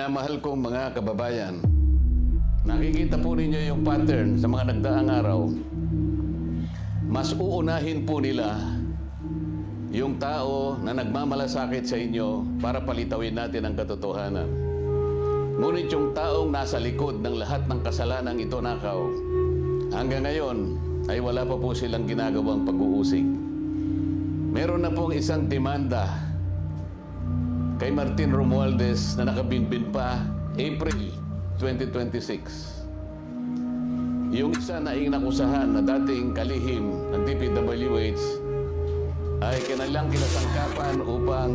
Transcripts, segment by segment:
Mahal kong mga kababayan, nakikita po ninyo yung pattern sa mga nagdaang araw. Mas uunahin po nila yung tao na nagmamalasakit sa inyo para palitawin natin ang katotohanan. Ngunit yung taong nasa likod ng lahat ng kasalanang ito nakaw, hanggang ngayon ay wala pa po silang ginagawang pag-uusig. Meron na pong isang demanda kay Martin Romualdez na nakabinbin pa April 2026. Yung isa na inakusahan na dating kalihim ng DPWH ay kanilang kinasangkapan upang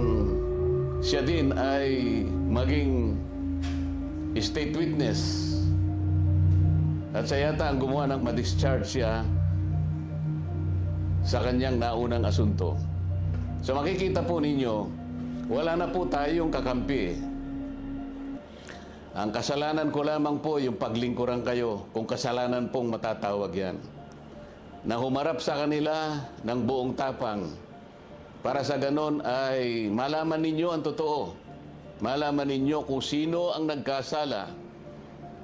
siya din ay maging state witness. At siya yata ang gumawa ng ma-discharge siya sa kanyang naunang asunto. So makikita po ninyo, wala na po tayong kakampi. Ang kasalanan ko lamang po yung paglingkuran kayo kung kasalanan pong matatawag yan. Na humarap sa kanila ng buong tapang para sa ganon ay malaman ninyo ang totoo. Malaman ninyo kung sino ang nagkasala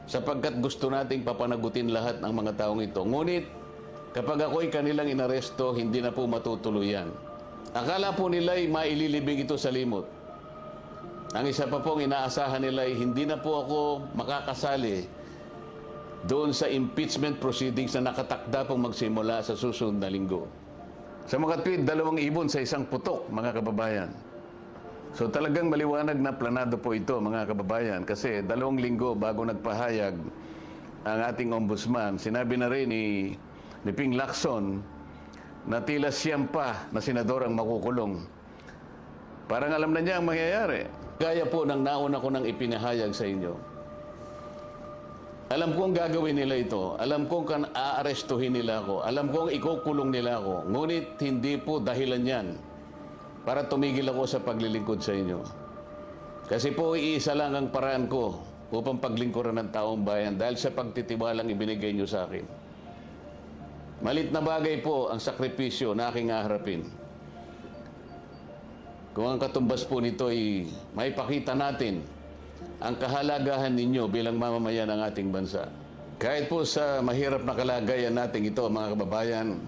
sapagkat gusto nating papanagutin lahat ng mga taong ito. Ngunit kapag ako'y kanilang inaresto, hindi na po matutuloy yan. Akala po nila ay maililibing ito sa limot. Ang isa pa pong inaasahan nila ay hindi na po ako makakasali doon sa impeachment proceedings na nakatakda pong magsimula sa susunod na linggo. Sa mga tweet, 2 ibon sa isang putok, mga kababayan. So talagang maliwanag na planado po ito, mga kababayan, kasi 2 linggo bago nagpahayag ang ating ombudsman, sinabi na rin ni Ping Lacson na tila siyam pa na senador ang makukulong. Parang alam na niya ang mangyayari. Gaya po ng nauna ko nang ipinahayag sa inyo. Alam kong gagawin nila ito. Alam kong aarestuhin nila ako. Alam kong ikukulong nila ako. Ngunit hindi po dahilan yan para tumigil ako sa paglilingkod sa inyo. Kasi po iisa lang ang paraan ko upang paglingkuran ng taong bayan dahil sa pagtitiwalang ibinigay niyo sa akin. Malit na bagay po ang sakripisyo na aking haharapin. Kung ang katumbas po nito ay maipakita natin ang kahalagahan ninyo bilang mamamayan ng ating bansa. Kahit po sa mahirap na kalagayan natin ito, mga kababayan,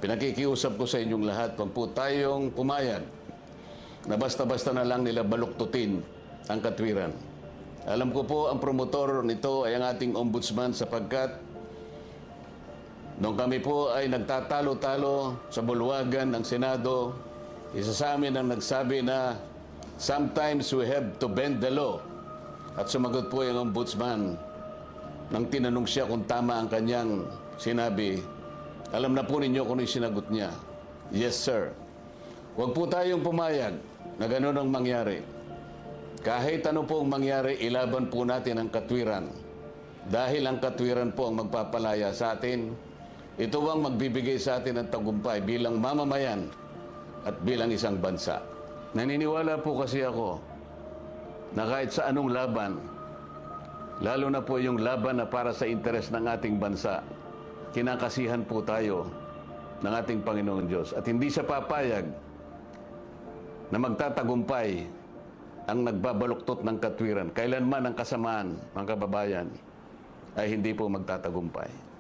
pinakikiusap ko sa inyong lahat, huwag po tayong pumayag na basta-basta na lang nila baluktutin ang katwiran. Alam ko po ang promotor nito ay ang ating ombudsman sapagkat nung kami po ay nagtatalo-talo sa bulwagan ng Senado, isa sa amin ang nagsabi na sometimes we have to bend the law. At sumagot po yung ombudsman nang tinanong siya kung tama ang kanyang sinabi. Alam na po ninyo kung yung sinagot niya. Yes, sir. Huwag po tayong pumayag na gano'n ang mangyari. Kahit ano po ang mangyari, ilaban po natin ang katwiran. Dahil ang katwiran po ang magpapalaya sa atin. Ito ang magbibigay sa atin ng tagumpay bilang mamamayan at bilang isang bansa. Naniniwala po kasi ako na kahit sa anong laban, lalo na po yung laban na para sa interes ng ating bansa, kinakasihan po tayo ng ating Panginoon Diyos. At hindi siya papayag na magtatagumpay ang nagbabaluktot ng katwiran. Kailanman ang kasamaan, mga kababayan, ay hindi po magtatagumpay.